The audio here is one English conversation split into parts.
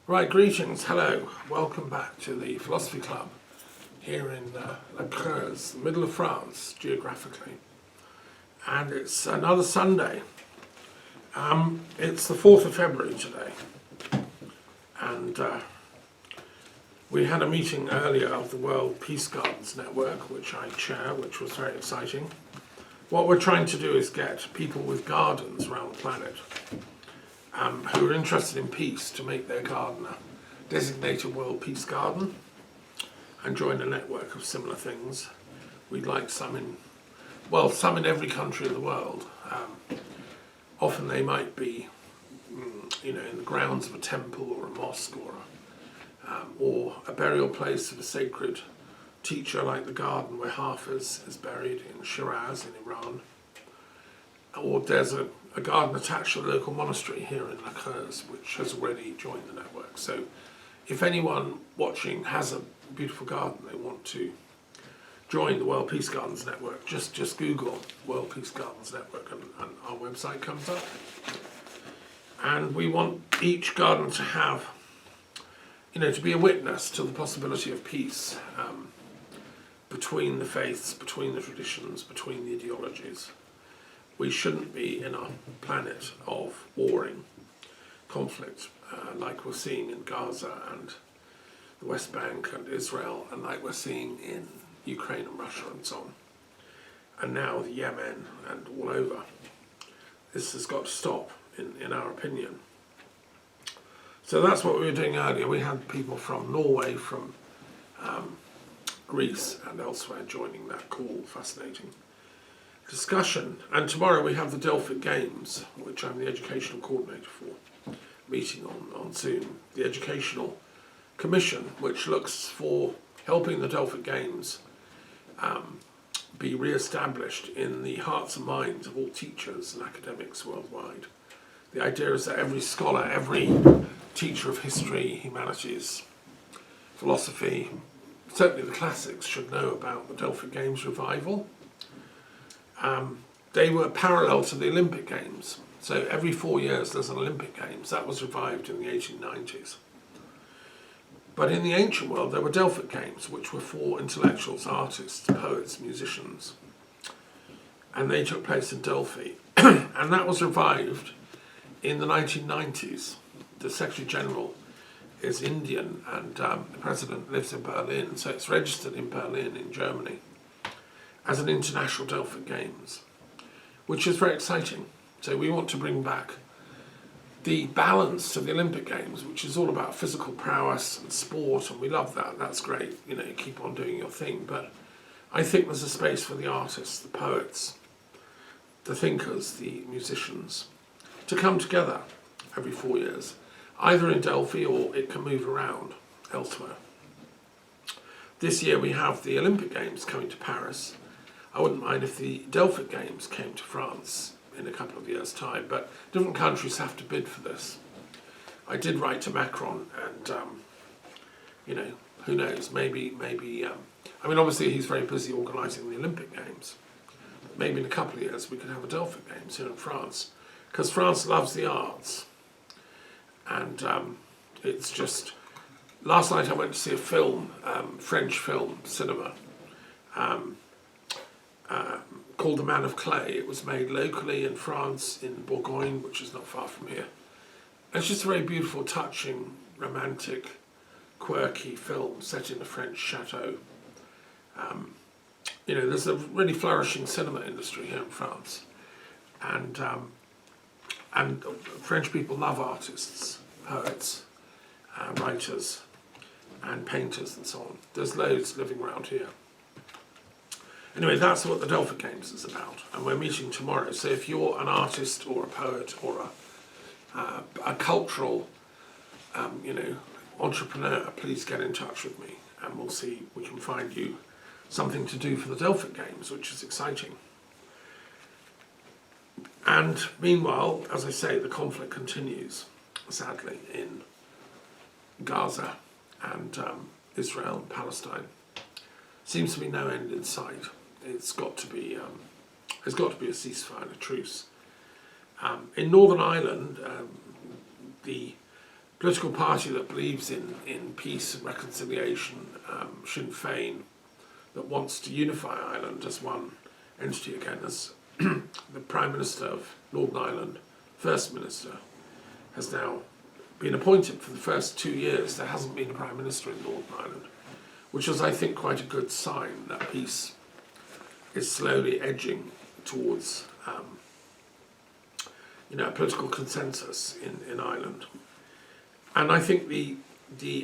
Right, greetings, hello, welcome back to the Philosophy Club here in La Creuse, the middle of France, geographically. And it's another Sunday. It's the 4th of February today. And we had a meeting earlier of the World Peace Gardens Network, which I chair, which was very exciting. What we're trying to do is get people with gardens around the planet who are interested in peace to make their garden a designated World Peace Garden and join a network of similar things. We'd like some in every country of the world. Often they might be, in the grounds of a temple or a mosque or a burial place of a sacred teacher, like the garden where Hafiz is buried in Shiraz in Iran. Or there's a garden attached to a local monastery here in La Creuse, which has already joined the network. So if anyone watching has a beautiful garden they want to join the World Peace Gardens Network, just Google World Peace Gardens Network and our website comes up. And we want each garden to have, to be a witness to the possibility of peace between the faiths, between the traditions, between the ideologies. We shouldn't be in a planet of warring conflict like we're seeing in Gaza and the West Bank and Israel, and like we're seeing in Ukraine and Russia and so on, and now the Yemen and all over. This has got to stop, in our opinion. So that's what we were doing earlier. We had people from Norway, from Greece and elsewhere joining that call. Fascinating discussion. And tomorrow we have the Delphic Games, which I'm the educational coordinator for, meeting on Zoom. The Educational Commission, which looks for helping the Delphic Games be re-established in the hearts and minds of all teachers and academics worldwide. The idea is that every scholar, every teacher of history, humanities, philosophy, certainly the classics, should know about the Delphic Games revival. They were parallel to the Olympic Games. So every 4 years there's an Olympic Games. That was revived in the 1890s. But in the ancient world there were Delphic Games, which were for intellectuals, artists, poets, musicians. And they took place in Delphi. And that was revived in the 1990s. The Secretary General is Indian and the President lives in Berlin. So it's registered in Berlin in Germany as an international Delphic Games, which is very exciting. So we want to bring back the balance to the Olympic Games, which is all about physical prowess and sport, and we love that. That's great, keep on doing your thing. But I think there's a space for the artists, the poets, the thinkers, the musicians, to come together every 4 years, either in Delphi or it can move around elsewhere. This year we have the Olympic Games coming to Paris. I wouldn't mind if the Delphic Games came to France in a couple of years' time, but different countries have to bid for this. I did write to Macron and, who knows, maybe, obviously he's very busy organising the Olympic Games. But maybe in a couple of years we could have a Delphic Games here in France, because France loves the arts. And it's just, last night I went to see a film, French film, cinema, called The Man of Clay. It was made locally in France, in Bourgogne, which is not far from here. It's just a very beautiful, touching, romantic, quirky film set in a French chateau. There's a really flourishing cinema industry here in France. And French people love artists, poets, writers, and painters and so on. There's loads living around here. Anyway, that's what the Delphic Games is about, and we're meeting tomorrow. So if you're an artist or a poet or a cultural, entrepreneur, please get in touch with me, and we'll see we can find you something to do for the Delphic Games, which is exciting. And meanwhile, as I say, the conflict continues, sadly, in Gaza and Israel and Palestine. Seems to be no end in sight. There's got to be a ceasefire and a truce. In Northern Ireland, the political party that believes in peace and reconciliation, Sinn Féin, that wants to unify Ireland as one entity again, as the Prime Minister of Northern Ireland, First Minister, has now been appointed for the first 2 years. There hasn't been a Prime Minister in Northern Ireland, which is, I think, quite a good sign that peace is slowly edging towards a political consensus in Ireland. And I think the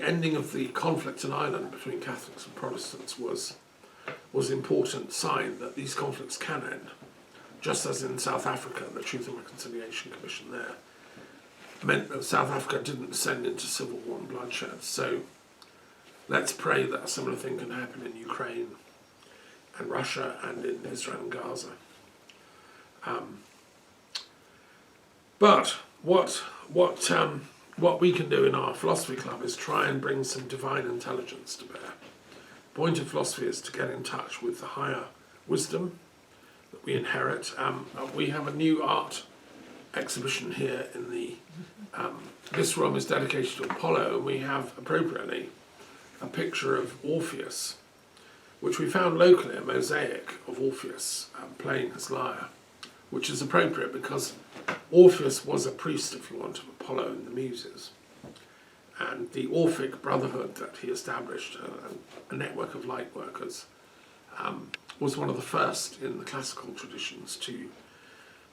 ending of the conflict in Ireland between Catholics and Protestants was an important sign that these conflicts can end, just as in South Africa, the Truth and Reconciliation Commission there meant that South Africa didn't descend into civil war and bloodshed. So let's pray that a similar thing can happen in Ukraine and Russia and in Israel and Gaza. But what we can do in our philosophy club is try and bring some divine intelligence to bear. The point of philosophy is to get in touch with the higher wisdom that we inherit. We have a new art exhibition here in the this room is dedicated to Apollo, and we have appropriately a picture of Orpheus, which we found locally, a mosaic of Orpheus playing his lyre, which is appropriate because Orpheus was a priest, if you want, of Apollo and the Muses. And the Orphic Brotherhood that he established, a network of light workers, was one of the first in the classical traditions to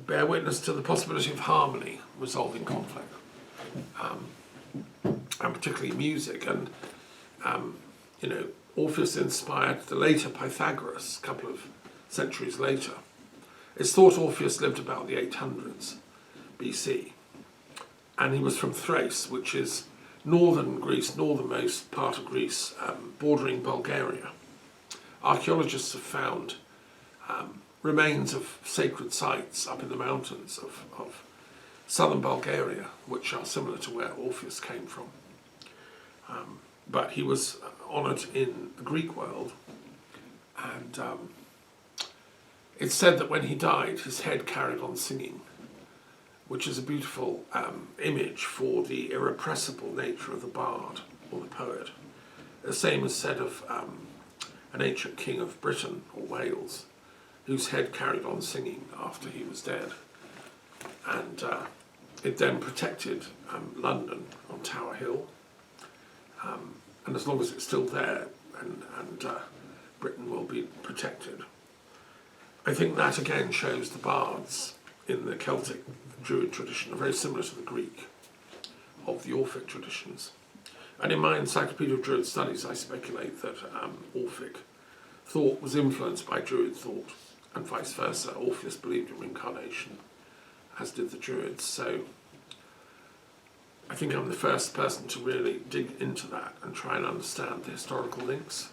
bear witness to the possibility of harmony resolving conflict, and particularly music. And Orpheus inspired the later Pythagoras, a couple of centuries later. It's thought Orpheus lived about the 800s BC, and he was from Thrace, which is northern Greece, northernmost part of Greece, bordering Bulgaria. Archaeologists have found remains of sacred sites up in the mountains of southern Bulgaria, which are similar to where Orpheus came from. But he was honoured in the Greek world, and it's said that when he died, his head carried on singing, which is a beautiful image for the irrepressible nature of the bard or the poet. The same is said of an ancient king of Britain or Wales, whose head carried on singing after he was dead. And it then protected London on Tower Hill. And as long as it's still there, and Britain will be protected. I think that again shows the bards in the Celtic Druid tradition are very similar to the Greek of the Orphic traditions. And in my Encyclopedia of Druid Studies, I speculate that Orphic thought was influenced by Druid thought, and vice versa. Orpheus believed in reincarnation, as did the Druids. So I think I'm the first person to really dig into that and try and understand the historical links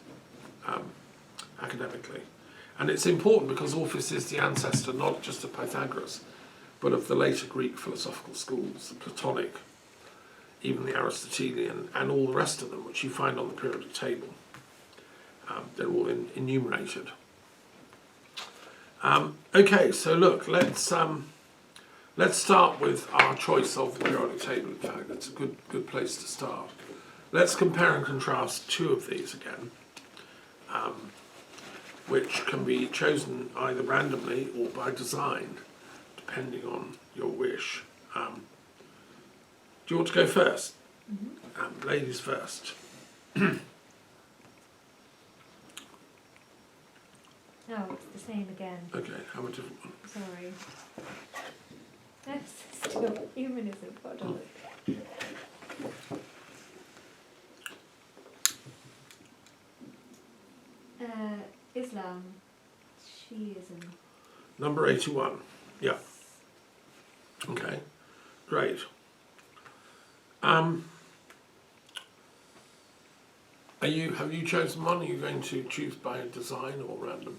academically. And it's important because Orpheus is the ancestor not just of Pythagoras, but of the later Greek philosophical schools, the Platonic, even the Aristotelian, and all the rest of them, which you find on the periodic table. They're all enumerated. Okay, so look, let's start with our choice of the periodic table. In fact, it's a good place to start. Let's compare and contrast two of these again, which can be chosen either randomly or by design, depending on your wish. Do you want to go first? Mm-hmm. Ladies first. No, it's the same again. Okay, have a different one. Sorry. That's still humanism, hold on. Islam, Shiism. Number 81. Yeah. Okay. Great. Have you chosen one? Are you going to choose by design or random?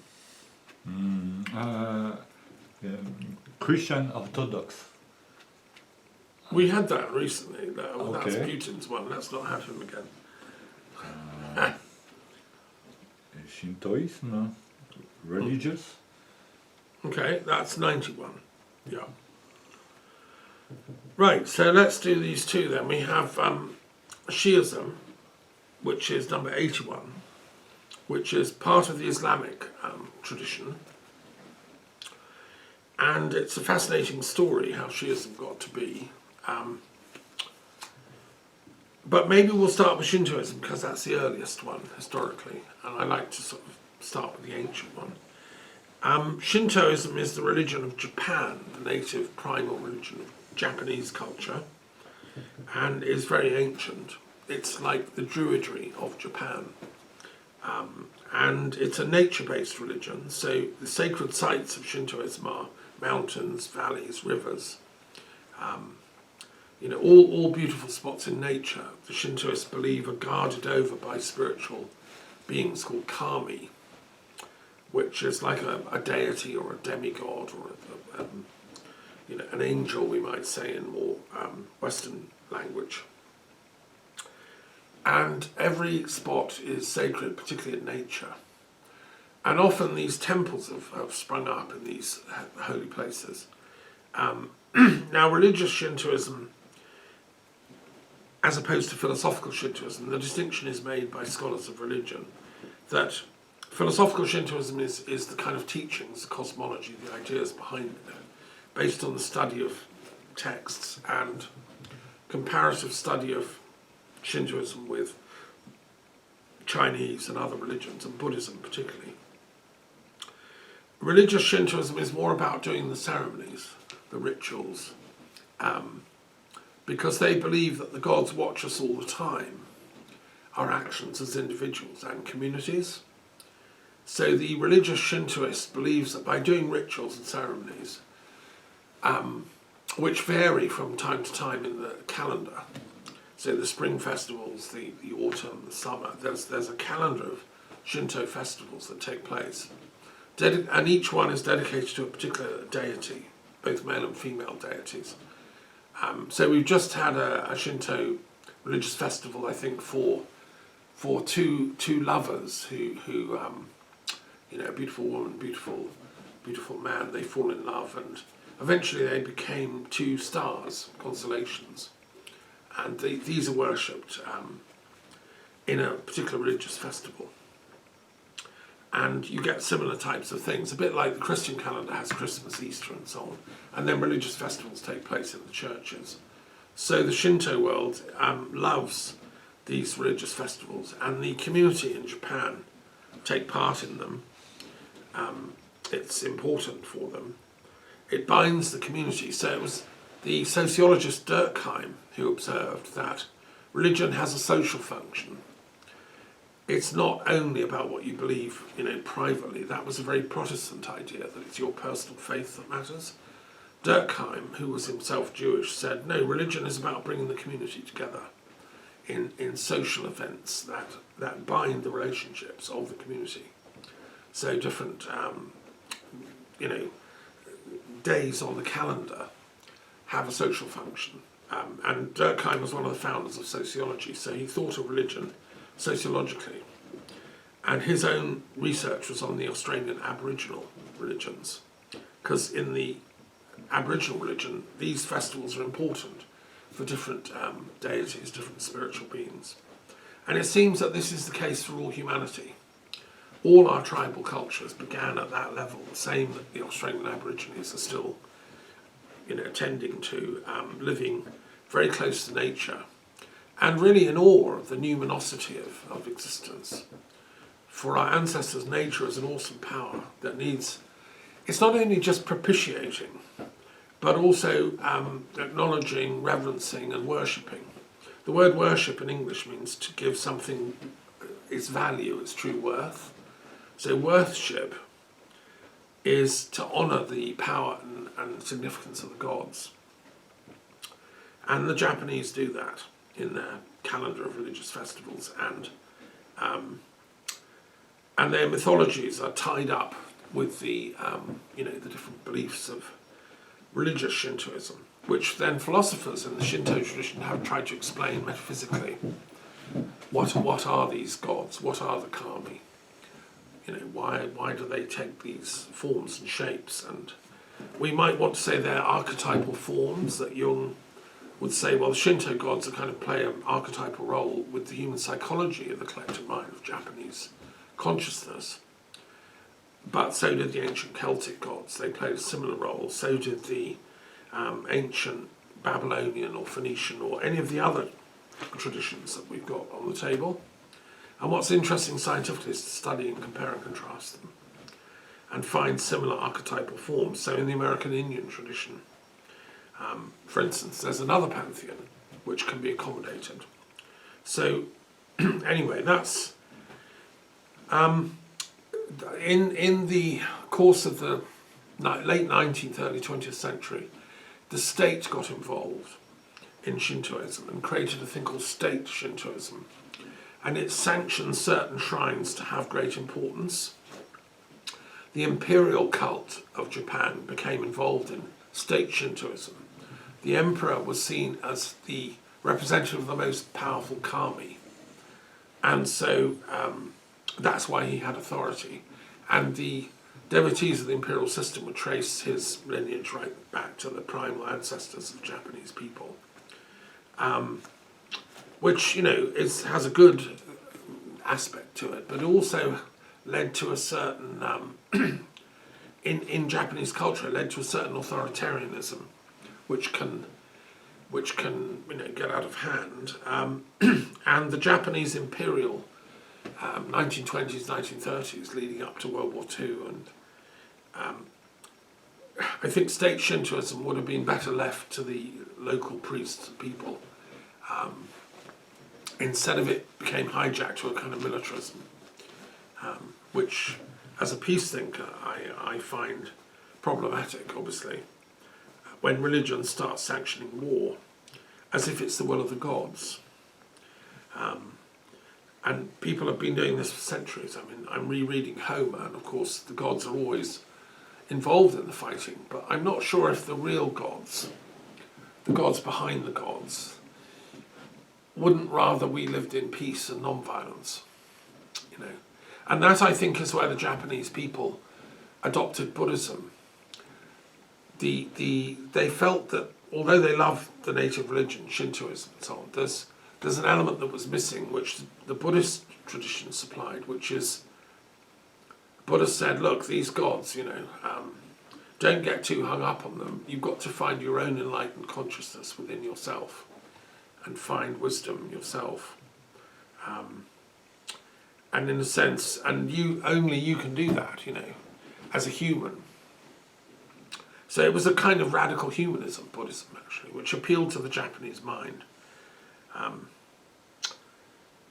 Christian Orthodox. We had that recently. That's Okay. Putin's one. Let's not have him again. Shintoism, religious. Okay, that's 91. Yeah. Right, so let's do these two then. We have Shi'ism, which is number 81, which is part of the Islamic tradition. And it's a fascinating story how Shi'ism got to be. But maybe we'll start with Shintoism because that's the earliest one historically, and I like to sort of start with the ancient one. Shintoism is the religion of Japan, the native primal religion of Japanese culture, and is very ancient. It's like the Druidry of Japan. And it's a nature-based religion, so the sacred sites of Shintoism are mountains, valleys, rivers, all beautiful spots in nature. The Shintoists believe are guarded over by spiritual beings called kami, which is like a deity or a demigod or an angel, we might say in more Western language. And every spot is sacred, particularly in nature. And often these temples have sprung up in these holy places. Now, religious Shintoism, as opposed to philosophical Shintoism, the distinction is made by scholars of religion that philosophical Shintoism is the kind of teachings, the cosmology, the ideas behind it, based on the study of texts and comparative study of Shintoism with Chinese and other religions, and Buddhism particularly. Religious Shintoism is more about doing the ceremonies, the rituals, because they believe that the gods watch us all the time, our actions as individuals and communities. So the religious Shintoist believes that by doing rituals and ceremonies, which vary from time to time in the calendar, so the spring festivals, the autumn, the summer, there's a calendar of Shinto festivals that take place. And each one is dedicated to a particular deity, both male and female deities. So we've just had a Shinto religious festival, I think, for two lovers who a beautiful woman, beautiful man, they fall in love, and eventually they became two stars, constellations. And these are worshipped in a particular religious festival. And you get similar types of things, a bit like the Christian calendar has Christmas, Easter and so on. And then religious festivals take place in the churches. So the Shinto world loves these religious festivals, and the community in Japan take part in them. It's important for them. It binds the community. So it was the sociologist Durkheim who observed that religion has a social function. It's not only about what you believe, privately. That was a very Protestant idea, that it's your personal faith that matters. Durkheim, who was himself Jewish, said, no, religion is about bringing the community together in social events that bind the relationships of the community. So different, days on the calendar have a social function. And Durkheim was one of the founders of sociology, so he thought of religion sociologically. And his own research was on the Australian Aboriginal religions, because in the Aboriginal religion, these festivals are important for different deities, different spiritual beings. And it seems that this is the case for all humanity. All our tribal cultures began at that level, the same that the Australian Aborigines are still tending to, living very close to nature, and really in awe of the numinosity of existence. For our ancestors, nature is an awesome power that needs, it's not only just propitiating, but also acknowledging, reverencing and worshipping. The word worship in English means to give something its value, its true worth. So worship is to honour the power and significance of the gods. And the Japanese do that in their calendar of religious festivals, and their mythologies are tied up with the the different beliefs of religious Shintoism, which then philosophers in the Shinto tradition have tried to explain metaphysically. What are these gods? What are the kami? Why do they take these forms and shapes? And we might want to say they're archetypal forms that Jung would say, well, the Shinto gods are kind of play an archetypal role with the human psychology of the collective mind of Japanese consciousness. But so did the ancient Celtic gods. They played a similar role. So did the ancient Babylonian or Phoenician or any of the other traditions that we've got on the table. And what's interesting scientifically is to study and compare and contrast them and find similar archetypal forms. So in the American Indian tradition, for instance, there's another pantheon which can be accommodated. So anyway, that's in the course of the late 19th, early 20th century, the state got involved in Shintoism and created a thing called state Shintoism. And it sanctioned certain shrines to have great importance. The imperial cult of Japan became involved in state Shintoism. The emperor was seen as the representative of the most powerful kami. And so that's why he had authority. And the devotees of the imperial system would trace his lineage right back to the primal ancestors of Japanese people. Which, you know, has a good aspect to it, but also led to a certain, in Japanese culture, it led to a certain authoritarianism, which can get out of hand. And the Japanese imperial 1920s, 1930s, leading up to World War II, and I think state Shintoism would have been better left to the local priests and people. Instead of it became hijacked to a kind of militarism, which, as a peace thinker, I find problematic, obviously, when religion starts sanctioning war as if it's the will of the gods. And people have been doing this for centuries. I mean, I'm rereading Homer, and of course the gods are always involved in the fighting, but I'm not sure if the real gods, the gods behind the gods, wouldn't rather we lived in peace and non-violence, you know. And that, I think, is where the Japanese people adopted Buddhism. They felt that although they loved the native religion, Shintoism and so on, there's an element that was missing, which the Buddhist tradition supplied, which is, Buddha said, look, these gods, you know, don't get too hung up on them. You've got to find your own enlightened consciousness within yourself and find wisdom yourself. And in a sense, and only you can do that, you know, as a human. So it was a kind of radical humanism, Buddhism, actually, which appealed to the Japanese mind.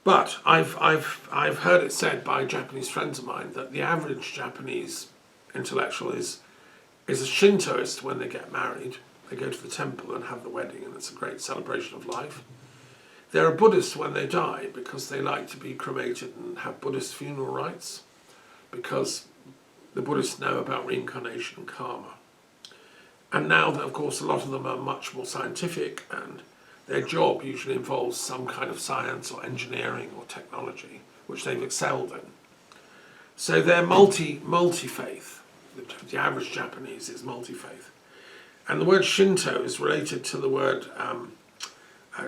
But I've heard it said by Japanese friends of mine that the average Japanese intellectual is a Shintoist when they get married. They go to the temple and have the wedding, and it's a great celebration of life. They're a Buddhist when they die because they like to be cremated and have Buddhist funeral rites, because the Buddhists know about reincarnation and karma. And now, of course, a lot of them are much more scientific, and their job usually involves some kind of science or engineering or technology, which they've excelled in. So they're multi-faith. The average Japanese is multi-faith. And the word Shinto is related to the word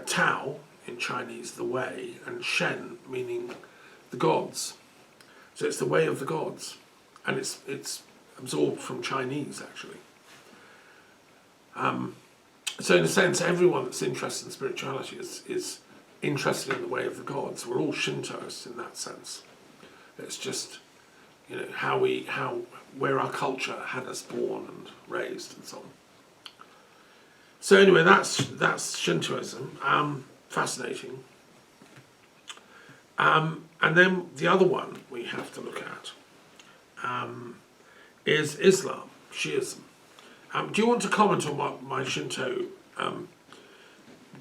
Tao, in Chinese, the way, and Shen, meaning the gods. So it's the way of the gods. And it's absorbed from Chinese, actually. So in a sense, everyone that's interested in spirituality is interested in the way of the gods. We're all Shintoists in that sense. It's just, you know, where our culture had us born and raised and so on. So anyway, that's Shintoism. Fascinating. And then the other one we have to look at is Islam, Shiism. Do you want to comment on what my Shinto,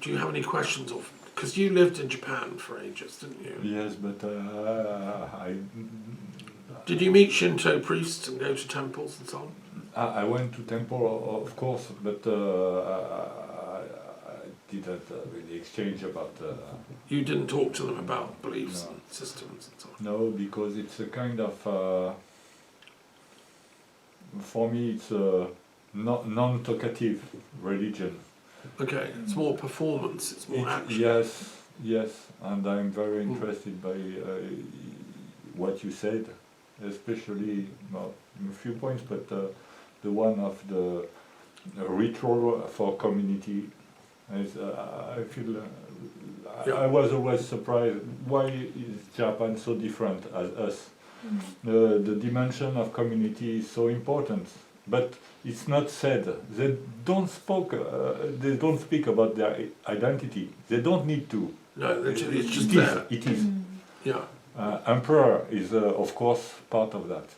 do you have any questions? Because you lived in Japan for ages, didn't you? Yes, but Did you meet Shinto priests and go to temples and so on? I went to temple, of course, but I didn't really exchange about... You didn't talk to them about beliefs and systems and so on? No, because it's a kind of... for me, it's a non-talkative religion. Okay, it's more performance, it's more action. Yes, and I'm very interested by what you said, especially not a few points, but the one of the ritual for community. I feel I was always surprised. Why is Japan so different as us? The dimension of community is so important, but it's not said. They don't speak about their identity. They don't need to. No, it's just it there. It is. Yeah. Emperor is, of course, part of that.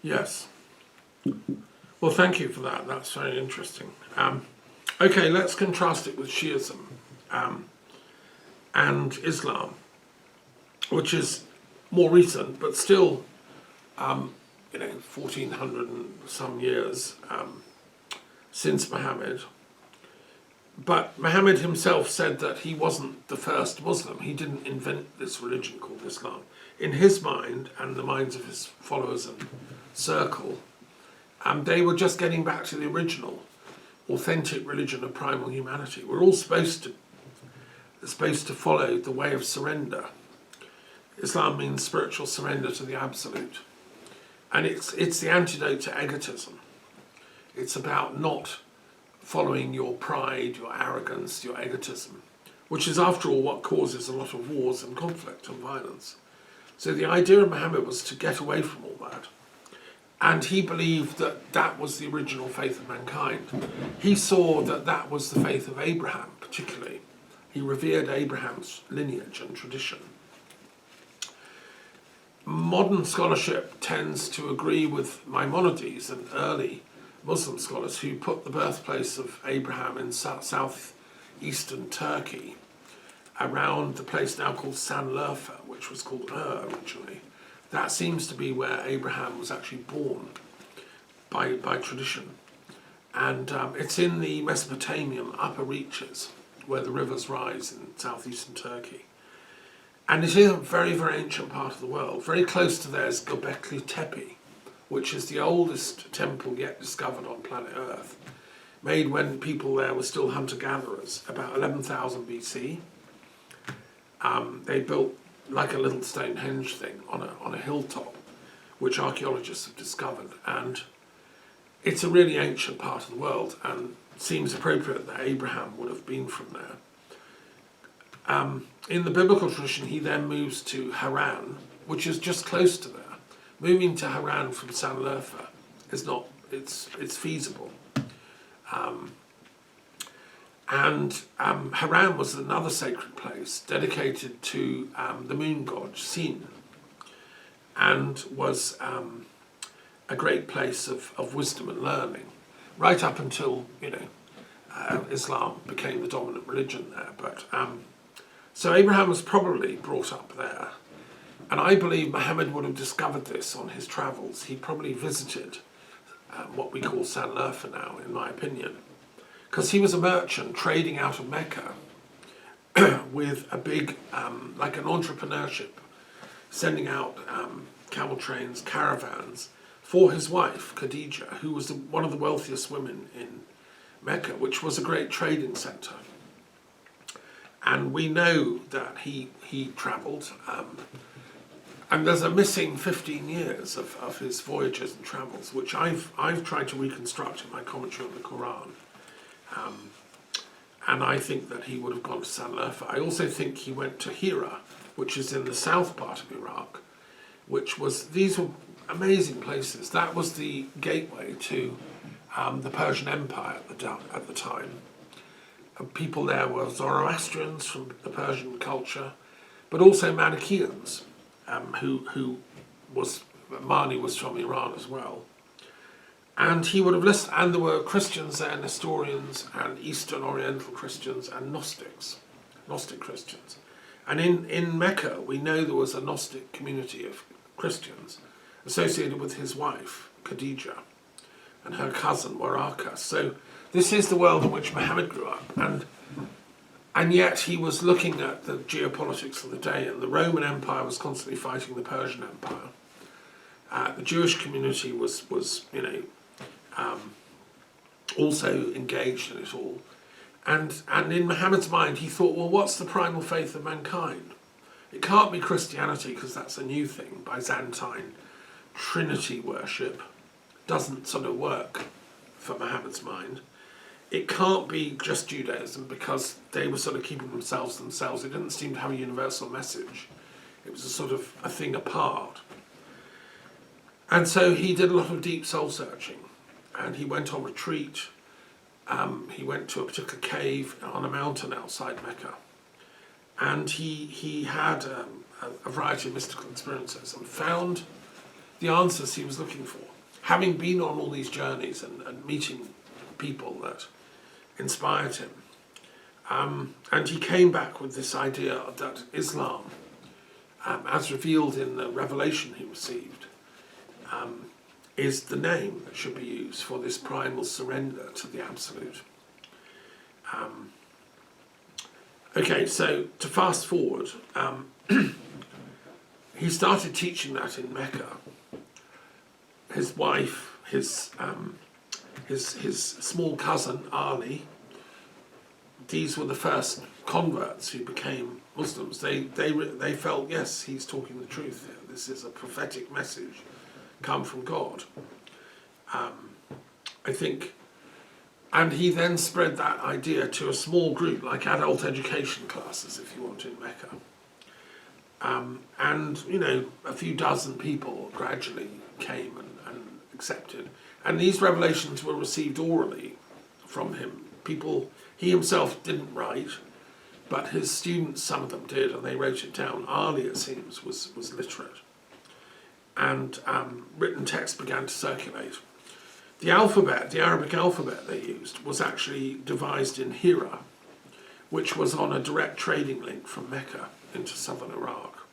Yes. Well, thank you for that. That's very interesting. Okay, let's contrast it with Shiism and Islam, which is more recent, but still, 1400 and some years since Muhammad. But Muhammad himself said that he wasn't the first Muslim. He didn't invent this religion called Islam. In his mind, and the minds of his followers and circle, they were just getting back to the original, authentic religion of primal humanity. We're all supposed to follow the way of surrender. Islam means spiritual surrender to the absolute. And it's the antidote to egotism. It's about not following your pride, your arrogance, your egotism, which is, after all, what causes a lot of wars and conflict and violence. So the idea of Muhammad was to get away from all that. And he believed that that was the original faith of mankind. He saw that that was the faith of Abraham, particularly. He revered Abraham's lineage and tradition. Modern scholarship tends to agree with Maimonides and early Muslim scholars who put the birthplace of Abraham in southeastern Turkey, around the place now called Sanliurfa, which was called originally. That seems to be where Abraham was actually born by tradition. And it's in the Mesopotamian upper reaches where the rivers rise in southeastern Turkey. And it is a very, very ancient part of the world. Very close to there is Göbekli Tepe, which is the oldest temple yet discovered on planet Earth, made when people there were still hunter-gatherers, about 11,000 BC. They built like a little Stonehenge thing on a hilltop, which archaeologists have discovered. And it's a really ancient part of the world, and it seems appropriate that Abraham would have been from there. In the biblical tradition, he then moves to Haran, which is just close to there. Moving to Haran from Sanliurfa is not, it's feasible. Haran was another sacred place dedicated to the moon god, Sin, and was a great place of wisdom and learning, right up until, Islam became the dominant religion there. But so Abraham was probably brought up there. And I believe Muhammad would have discovered this on his travels. He probably visited what we call Sanliurfa now, in my opinion, because he was a merchant trading out of Mecca with a big, like an entrepreneurship, sending out camel trains, caravans for his wife, Khadija, who was one of the wealthiest women in Mecca, which was a great trading centre. And we know that he travelled. And there's a missing 15 years of his voyages and travels, which I've tried to reconstruct in my commentary on the Quran. And I think that he would have gone to Sanliurfa. I also think he went to Hira, which is in the south part of Iraq, these were amazing places. That was the gateway to the Persian Empire at the time. People there were Zoroastrians from the Persian culture, but also Manichaeans. Mani was from Iran as well. And he would have listened, and there were Christians there, Nestorians, and Eastern Oriental Christians, and Gnostic Christians. And in Mecca, we know there was a Gnostic community of Christians associated with his wife, Khadija, and her cousin, Waraka. So this is the world in which Muhammad grew up. And yet he was looking at the geopolitics of the day, and the Roman Empire was constantly fighting the Persian Empire. The Jewish community was also engaged in it all. And in Muhammad's mind, he thought, well, what's the primal faith of mankind? It can't be Christianity because that's a new thing. Byzantine Trinity worship doesn't sort of work for Muhammad's mind. It can't be just Judaism because they were sort of keeping themselves. It didn't seem to have a universal message. It was a sort of a thing apart. And so he did a lot of deep soul searching, and he went on retreat. He went to a particular cave on a mountain outside Mecca, and he had a variety of mystical experiences and found the answers he was looking for. Having been on all these journeys and meeting people that inspired him, and he came back with this idea that Islam, as revealed in the revelation he received, is the name that should be used for this primal surrender to the Absolute. Okay, so to fast forward, he started teaching that in Mecca. His wife, his small cousin Ali, these were the first converts who became Muslims. They felt, yes, he's talking the truth here. This is a prophetic message come from God. I think, and he then spread that idea to a small group, like adult education classes, if you want, in Mecca. And, you know, a few dozen people gradually came and accepted. And these revelations were received orally from him. People, he himself didn't write, but his students, some of them did, and they wrote it down. Ali, it seems, was literate. And written text began to circulate. The alphabet, the Arabic alphabet they used, was actually devised in Hira, which was on a direct trading link from Mecca into southern Iraq.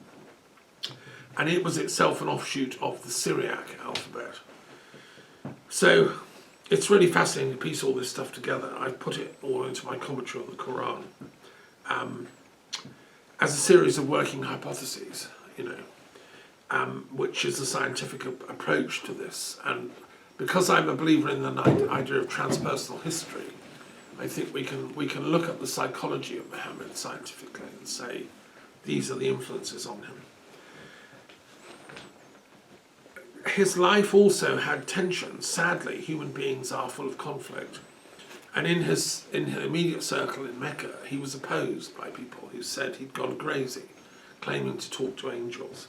And it was itself an offshoot of the Syriac alphabet. So it's really fascinating to piece all this stuff together. I've put it all into my commentary on the Quran as a series of working hypotheses, you know. Which is a scientific approach to this. And because I'm a believer in the idea of transpersonal history, I think we can look at the psychology of Muhammad scientifically and say these are the influences on him. His life also had tension. Sadly, human beings are full of conflict. And in his immediate circle in Mecca, he was opposed by people who said he'd gone crazy, claiming to talk to angels.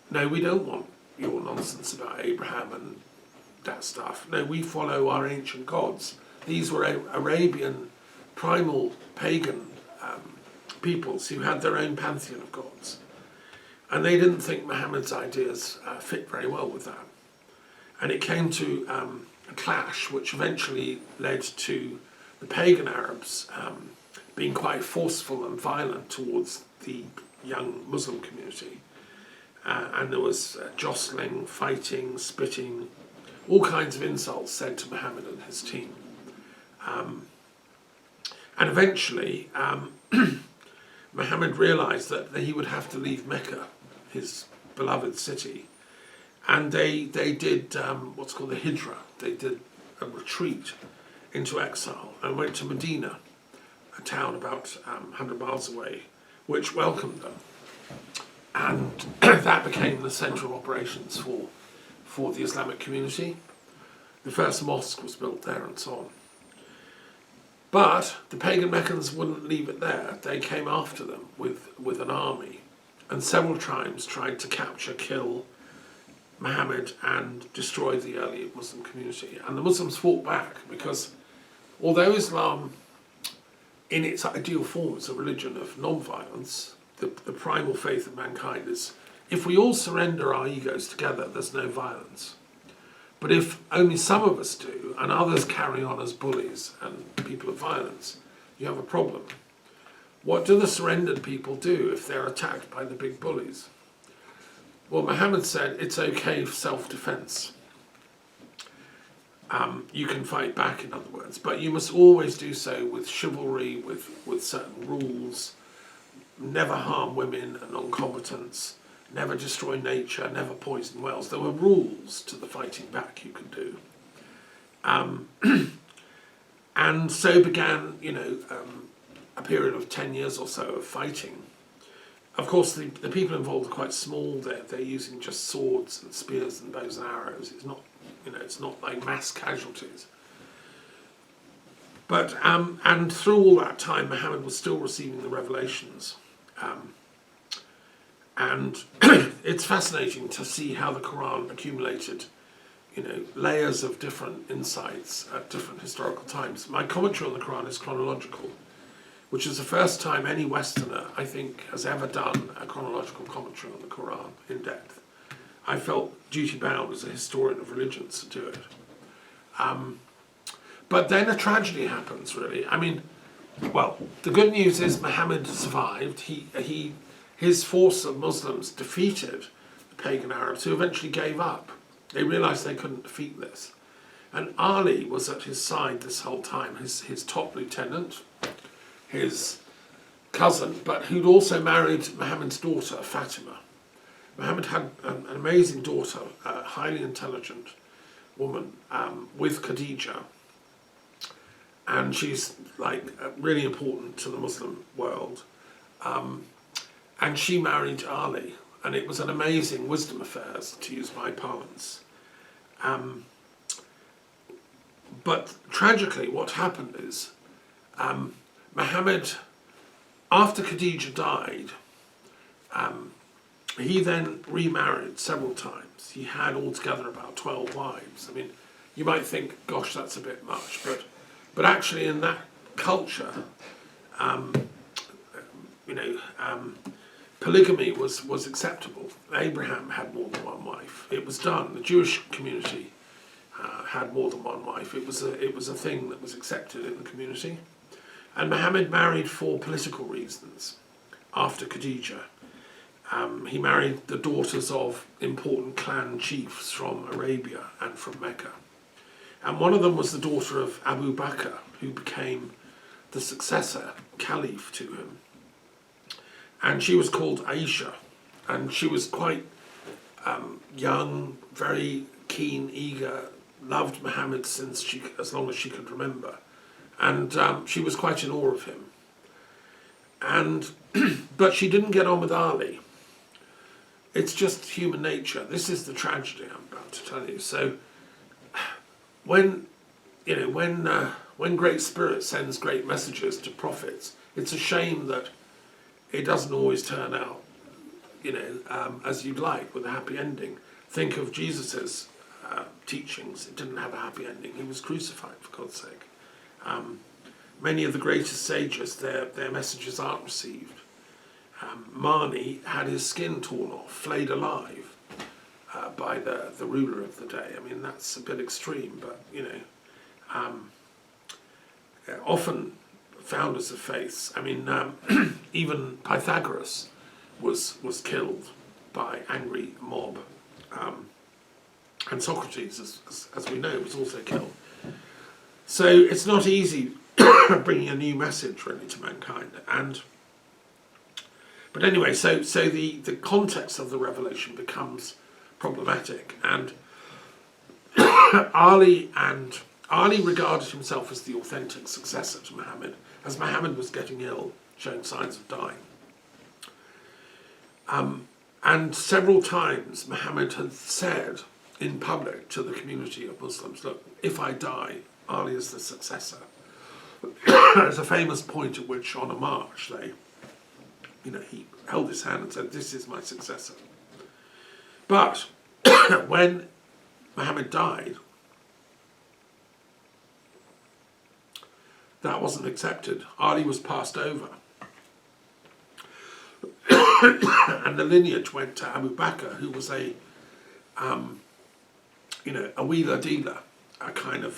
No, we don't want your nonsense about Abraham and that stuff. No, we follow our ancient gods. These were Arabian, primal, pagan peoples who had their own pantheon of gods. And they didn't think Muhammad's ideas fit very well with that. And it came to a clash, which eventually led to the pagan Arabs being quite forceful and violent towards the young Muslim community. And there was jostling, fighting, spitting, all kinds of insults said to Muhammad and his team. And eventually, Muhammad realized that he would have to leave Mecca, his beloved city. And they did what's called the Hijra. They did a retreat into exile and went to Medina, a town about 100 miles away, which welcomed them. And that became the centre of operations for the Islamic community. The first mosque was built there and so on. But the pagan Meccans wouldn't leave it there. They came after them with an army. And several tribes tried to capture, kill Muhammad and destroy the early Muslim community. And the Muslims fought back because although Islam in its ideal form is a religion of non-violence, the primal faith of mankind is, if we all surrender our egos together, there's no violence. But if only some of us do, and others carry on as bullies and people of violence, you have a problem. What do the surrendered people do if they're attacked by the big bullies? Well, Muhammad said it's okay for self-defense. You can fight back, in other words, but you must always do so with chivalry, with certain rules. Never harm women and non-combatants, never destroy nature, never poison wells. There were rules to the fighting back you could do. And so began, a period of 10 years or so of fighting. Of course, the people involved are quite small. They're using just swords and spears and bows and arrows. It's not like mass casualties. But and through all that time, Muhammad was still receiving the revelations, and it's fascinating to see how the Quran accumulated, layers of different insights at different historical times. My commentary on the Quran is chronological, which is the first time any Westerner, I think, has ever done a chronological commentary on the Quran in depth. I felt duty-bound as a historian of religions to do it. But then a tragedy happens, really. I mean, well, the good news is Muhammad survived. His force of Muslims defeated the pagan Arabs, who eventually gave up. They realised they couldn't defeat this. And Ali was at his side this whole time, his top lieutenant, his cousin, but who'd also married Muhammad's daughter, Fatima. Muhammad had an amazing daughter, a highly intelligent woman, with Khadija. And she's really important to the Muslim world. And she married Ali, and it was an amazing wisdom affairs, to use my parlance. But tragically, what happened is Muhammad, after Khadija died, he then remarried several times. He had altogether about 12 wives. I mean, you might think, gosh, that's a bit much, but actually in that culture, polygamy was acceptable. Abraham had more than one wife. It was done. The Jewish community had more than one wife. It was a thing that was accepted in the community. And Muhammad married for political reasons after Khadija. He married the daughters of important clan chiefs from Arabia and from Mecca. And one of them was the daughter of Abu Bakr, who became the successor caliph to him. And she was called Aisha, and she was quite young, very keen, eager, loved Muhammad as long as she could remember. And she was quite in awe of him. And but she didn't get on with Ali. It's just human nature. This is the tragedy I'm about to tell you. So when Great Spirit sends great messages to prophets, it's a shame that it doesn't always turn out, as you'd like, with a happy ending. Think of Jesus's teachings. It didn't have a happy ending. He was crucified, for God's sake. Many of the greatest sages, their messages aren't received. Mani had his skin torn off, flayed alive by the ruler of the day. I mean, that's a bit extreme, but, often founders of faiths. I mean, even Pythagoras was killed by angry mob. And Socrates, as we know, was also killed. So it's not easy bringing a new message really to mankind. But anyway, so the context of the revelation becomes problematic, and Ali regarded himself as the authentic successor to Muhammad, as Muhammad was getting ill, showing signs of dying. And several times Muhammad had said in public to the community of Muslims, look, if I die, Ali is the successor. There's a famous point at which on a march he held his hand and said, this is my successor. But when Muhammad died, that wasn't accepted. Ali was passed over. And the lineage went to Abu Bakr, who was a wheeler dealer, a kind of